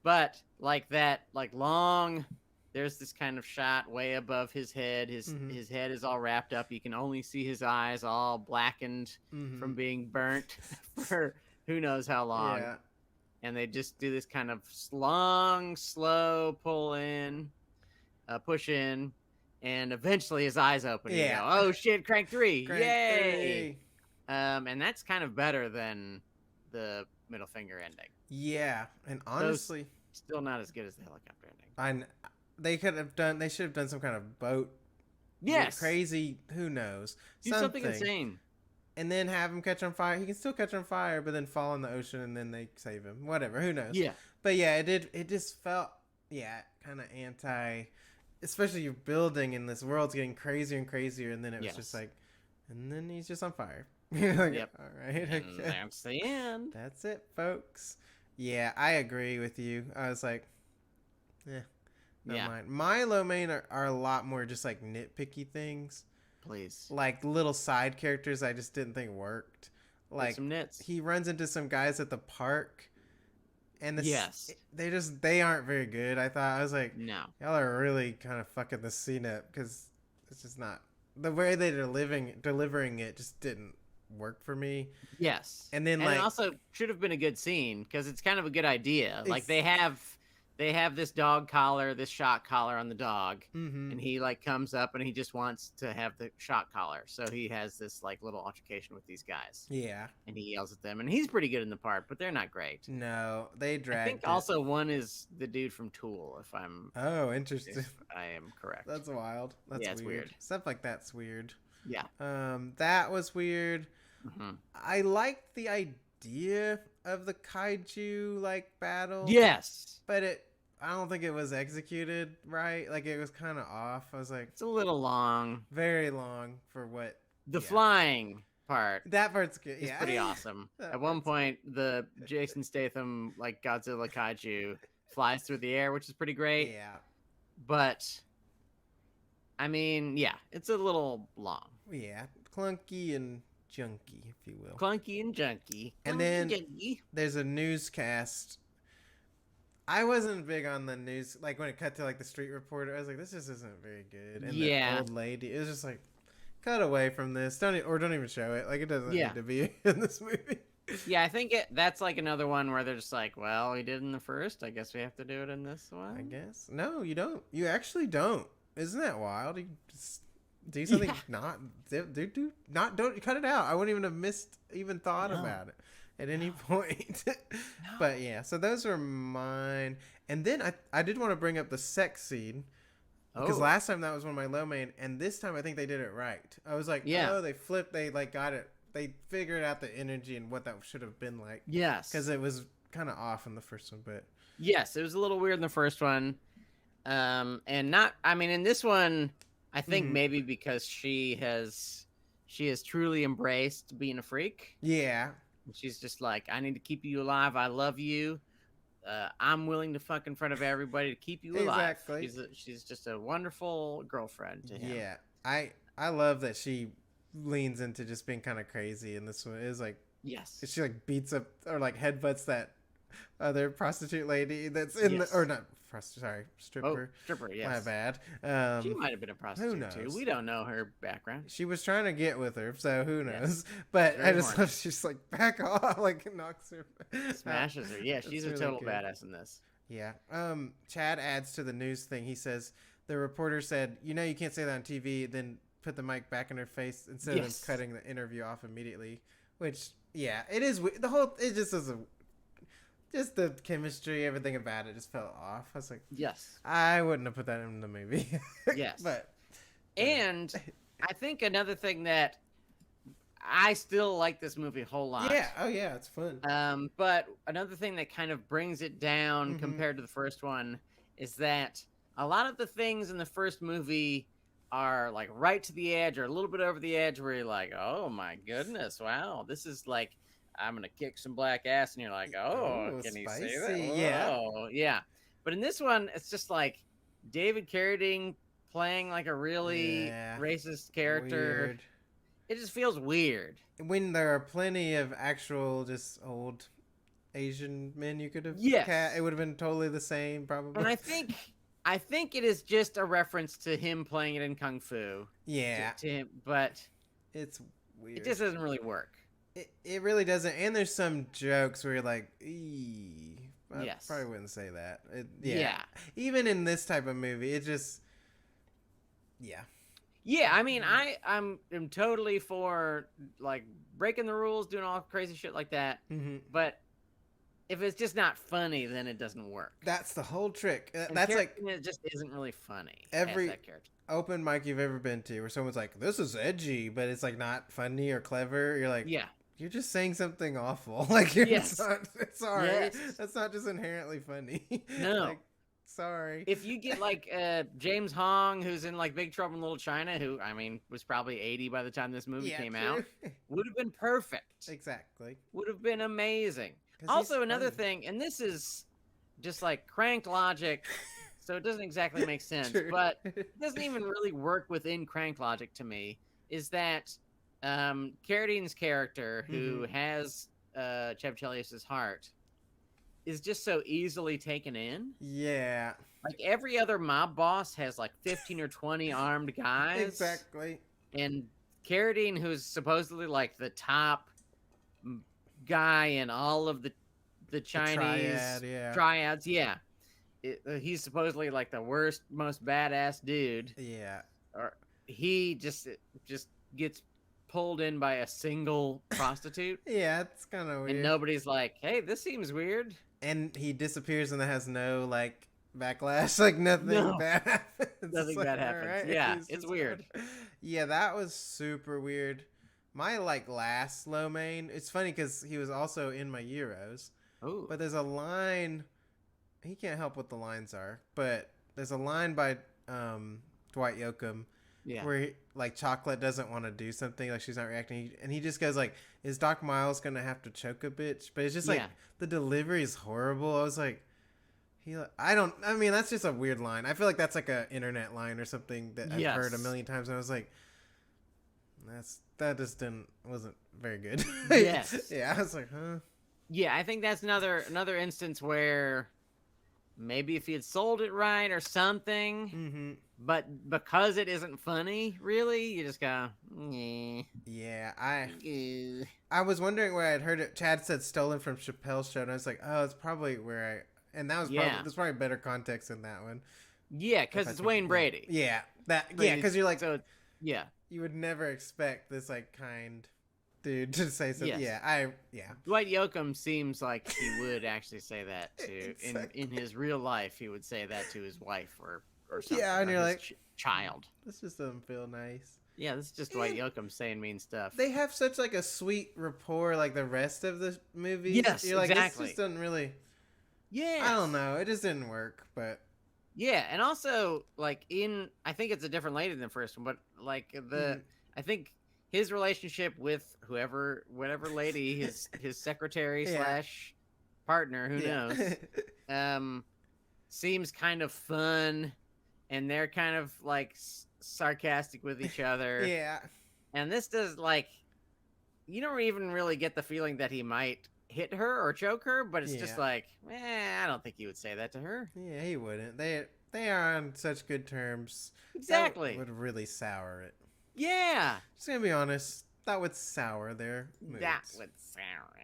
but like that, like long, there's this kind of shot way above his head. His head is all wrapped up. You can only see his eyes all blackened from being burnt for who knows how long. Yeah. And they just do this kind of long, slow pull in, push in, and eventually his eyes open. Yeah. You go, oh shit, Crank 3. Yay! 3. And that's kind of better than the middle finger ending. Yeah. And honestly, still not as good as the helicopter ending. They should have done some kind of boat. Yes. Crazy, who knows. Do something insane. And then have him catch on fire. He can still catch on fire, but then fall in the ocean and then they save him. Whatever, who knows. Yeah. But yeah, it just felt, kind of anti, especially you're building and this world's getting crazier and crazier. And then it was just like, and then he's just on fire. Like, yep. All right. Okay. And that's the end. That's it, folks. Yeah, I agree with you. I was like, mind. My low main are a lot more just like nitpicky things. Please. Like little side characters I just didn't think worked. Like some nits. He runs into some guys at the park and they aren't very good. I was like, no. Y'all are really kind of fucking the scene up because it's just not the way they're delivering it just didn't work for me. Yes. And then it also should have been a good scene because it's kind of a good idea. Like they have they have this dog collar, this shock collar on the dog, Mm-hmm. and he like comes up and he just wants to have the shock collar. So he has this like little altercation with these guys, Yeah. and he yells at them, and he's pretty good in the part, but they're not great. No, they I dragged think also one is the dude from Tool, Oh, interesting. if I am correct. That's wild. That's Yeah, it's weird. Stuff like that's weird. Yeah. That was weird. Mhm. I liked the idea of the kaiju like battle. Yes. But I don't think it was executed right. Like it was kind of off. I was like, It's a little long. very long for what. The Yeah. flying part That part's good. is Yeah. pretty awesome. That At one part's point, the Jason Statham like Godzilla kaiju flies through the air, which is pretty great. Yeah. But I mean, yeah, it's a little long, Yeah. Clunky and junky, if you will. clunky and junky. And Clunky then- junky. There's a newscast. I wasn't big on the news, like when it cut to like the street reporter. I was like, this just isn't very good. And Yeah. the old lady, it was just like, cut away from this. Don't even show it. Like it doesn't Yeah. need to be in this movie. Yeah, I think that's like another one where they're just like, well, we did in the first. I guess we have to do it in this one. I guess no, you don't. You actually don't. Isn't that wild? You just do something. Yeah. Don't cut it out. I wouldn't even have even thought No. about it at any point. But yeah, so those are mine. And then I did want to bring up the sex scene. Because Oh. last time that was one of my low main, and this time I think they did it right. I was like, Yeah. oh, they flipped, they like got it, they figured out the energy and what that should have been like. Yes. Because it was kind of off in the first one, but Yes, it was a little weird in the first one. And not, I mean, in this one, I think Mhm. maybe because she has truly embraced being a freak. yeah, She's just like, I need to keep you alive. I love you. I'm willing to fuck in front of everybody to keep you alive. Exactly. She's just a wonderful girlfriend to him. yeah. I love that she leans into just being kind of crazy in this one. It was like Yes. she like beats up or like headbutts that other prostitute lady that's in Yes. the or not prostitute, sorry, stripper. Oh, stripper, yes. My bad. She might have been a prostitute too. knows? We don't know her background. She was trying to get with her, so who Yes. knows? But Very I just horny. love she's like back off, like knocks her, Smashes her. Yeah, she's a really total good. badass in this. Yeah. Chad adds to the news thing. He says the reporter said, "You know, you can't say that on TV." Then put the mic back in her face instead Yes. of cutting the interview off immediately. Which, yeah, it is. The whole it just is just the chemistry, everything about it just fell off. I was like, Yes. I wouldn't have put that in the movie. Yes. but And I think another thing that I still like this movie a whole lot. yeah, oh yeah, it's fun. But another thing that kind of brings it down Mhm. compared to the first one is that a lot of the things in the first movie are like right to the edge or a little bit over the edge where you're like, oh my goodness, wow, this is like, I'm gonna kick some black ass, and you're like, oh, Oh, can you say spicy, that? yeah. Whoa, yeah. But in this one, it's just like David Carradine playing like a really Yeah. racist character. Weird. It just feels weird. When there are plenty of actual just old Asian men you could have Yes. it would have been totally the same probably. And I think it is just a reference to him playing it in Kung Fu. yeah, To him, but it's weird. it just doesn't really work. It really doesn't. And there's some jokes where you're like, I Yes. probably wouldn't say that. Yeah. Even in this type of movie, it just, yeah. Yeah, I mean, I'm totally for like breaking the rules, doing all crazy shit like that. Mm-hmm. But if it's just not funny, then it doesn't work. That's the whole trick. And That's like it just isn't really funny. Every- as that character. open mic you've ever been to where someone's like, this is edgy, but it's like not funny or clever. You're like, Yeah. you're just saying something awful. Like, you're Yes. not, sorry. Yes. That's not just inherently funny. No. Like, sorry. If you get like James Hong, who's in like Big Trouble in Little China, who I mean was probably 80 by the time this movie Yeah, came true. out, would have been perfect. Exactly. Would have been amazing. 'Cause Also, he's another funny. thing, and this is just like cranked logic, so it doesn't exactly make sense, True. but it doesn't even really work within crank logic to me. Is that Carradine's character, who Mm-hmm. has Chev Chelios's heart, is just so easily taken in? Yeah. Like every other mob boss has like 15 or 20 armed guys. Exactly. And Carradine, who's supposedly like the top guy in all of the Chinese triad, yeah. triads, yeah. he's supposedly like the worst, most badass dude, Yeah. or he just gets pulled in by a single prostitute, Yeah, it's kind of and weird. nobody's like, "Hey, this seems weird." And he disappears and that has no like backlash, like nothing No, bad happens. It's nothing like, bad all happens. right, Yeah, he's it's just gone. weird. Yeah, that was super weird. My like last low main. It's funny because he was also in my Euros, Oh, but there's a line. He can't help what the lines are, but there's a line by Dwight Yoakam yeah, where like Chocolate doesn't want to do something, like she's not reacting, and he just goes like, "Is Doc Miles gonna have to choke a bitch?" But it's just like yeah, the delivery is horrible. I was like, I don't. I mean, that's just a weird line. I feel like that's like a internet line or something that I've heard a yes, million times, and I was like, that just wasn't very good. yes, Yeah, I was like, huh. yeah. I think that's another instance where maybe if he had sold it right or something, Mm-hmm. but because it isn't funny, really, you just go, "Nyeh, Yeah, eh." I was wondering where I'd heard it. Chad said stolen from Chappelle's show, and I was like, oh, it's probably where I. And that was probably Yeah, there's probably better context in that one. yeah, If because I it's think, Wayne Brady. yeah, So yeah, because you're like, so yeah, you would never expect this like kind dude to say something. yes. Yeah. Dwight Yoakam seems like he would actually say that to Exactly. in his real life. He would say that to his wife or something, Yeah, and or you're his like, child. this just doesn't feel nice. Yeah, this is just Dwight And Yoakam saying mean stuff. they have such like a sweet rapport, like the rest of the movies. Yes, You're like, this exactly. just doesn't really. Yeah, I don't know. It just didn't work, but yeah, and also like I think it's a different lady than the first one, but like mhm. I think his relationship with whatever lady, his secretary Yeah, slash partner, who yeah, knows, um, seems kind of fun, and they're kind of like sarcastic with each other, yeah, and this does like you don't even really get the feeling that he might hit her or choke her, but it's just yeah, like, I don't think he would say that to her. yeah. He wouldn't. They are on such good terms. That Exactly. would really sour it. Yeah. Just gonna be honest. That would sour their moods. That would sound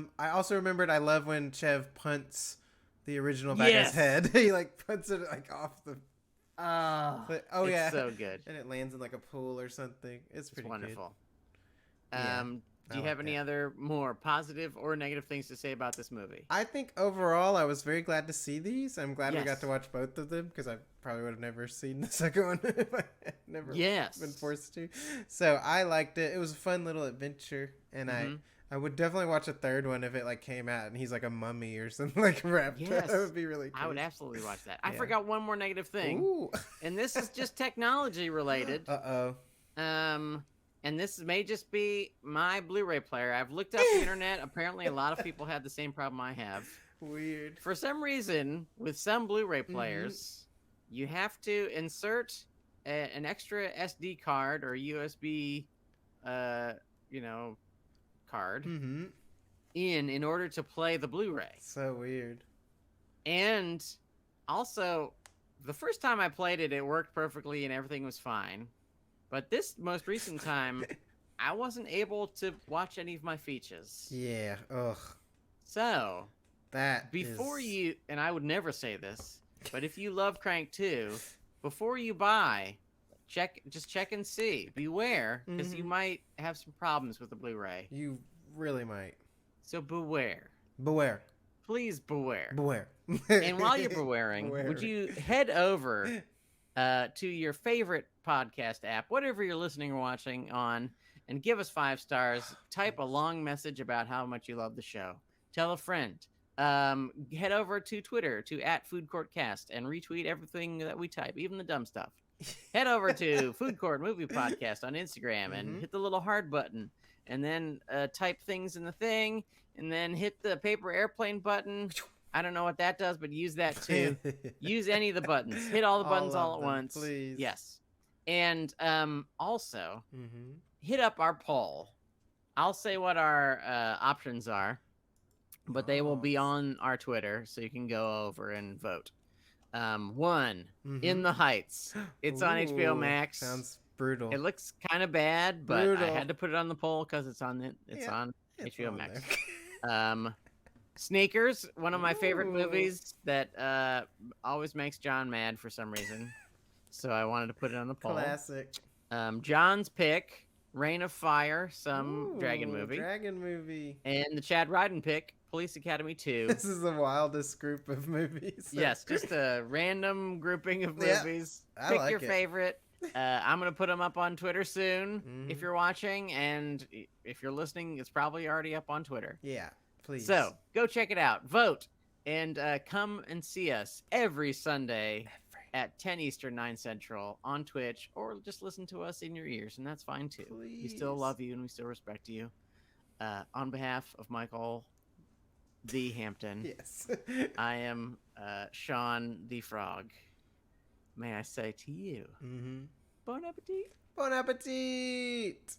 it. I also remembered. I love when Chev punts the original bad guy's Yes. head. He like punts it like off the. Oh It's yeah, so good. and it lands in like a pool or something. It's It's pretty wonderful. Yeah, Do you I have like any that. other more positive or negative things to say about this movie? I think overall, I was very glad to see these. I'm glad we got Yes. to watch both of them because I probably would have never seen the second one if I had never Yes. been forced to. So I liked it. It was a fun little adventure, and Mhm. I would definitely watch a third one if it like came out and he's like a mummy or something like wrapped. Yes. That would be really cool. I would absolutely watch that. I Yeah. forgot one more negative thing, Ooh. and this is just technology related. Uh-oh. And this may just be my Blu-ray player. I've looked up the internet. Apparently, a lot of people had the same problem I have. Weird. For some reason, with some Blu-ray players, you have to insert an extra SD card or USB, card Mm-hmm. in order to play the Blu-ray. So weird. And also, the first time I played it, it worked perfectly and everything was fine. But this most recent time, I wasn't able to watch any of my features. Yeah. Ugh. So, That before is... you, and I would never say this, but if you love Crank 2, before you buy, just check and see. Beware, because you might have some problems with the Blu-ray. You really might. So beware. Beware. Please beware. Beware. And while you're bewaring, would you head over to your favorite podcast app, whatever you're listening or watching on, and give us 5 stars. Type a long message about how much you love the show. Tell a friend. Head over to Twitter to @FoodCourtCast and retweet everything that we type, even the dumb stuff. Head over to Food Court Movie Podcast on Instagram and hit the little heart button, and then type things in the thing, and then hit the paper airplane button. I don't know what that does, but use that too. Use any of the buttons. Hit all the buttons all at once. Please. Yes. And also, Mm-hmm. hit up our poll. I'll say what our options are, but they will be on our Twitter, so you can go over and vote. 1, In the Heights. It's on HBO Max. Sounds brutal. It looks kind of bad, but I had to put it on the poll because it's on HBO Max. Sneakers, one of my favorite Ooh. movies that always makes John mad for some reason. So I wanted to put it on the poll. Classic. John's pick, Reign of Fire, some dragon Ooh, movie. Dragon movie. And the Chad Ryden pick, Police Academy 2. This is the wildest group of movies. Yes, just a random grouping of movies. I Pick like your it. favorite. I'm going to put them up on Twitter soon if Mhm. you're watching. And if you're listening, it's probably already up on Twitter. Yeah, please. So go check it out. Vote. And come and see us every Sunday at 10 Eastern, 9 Central on Twitch. Or just listen to us in your ears. And that's fine too. We still Please. love you and we still respect you. On behalf of Michael the Hampton, Yes. I am Sean the Frog. May I say to you, Mm-hmm. bon appetit. Bon appetit!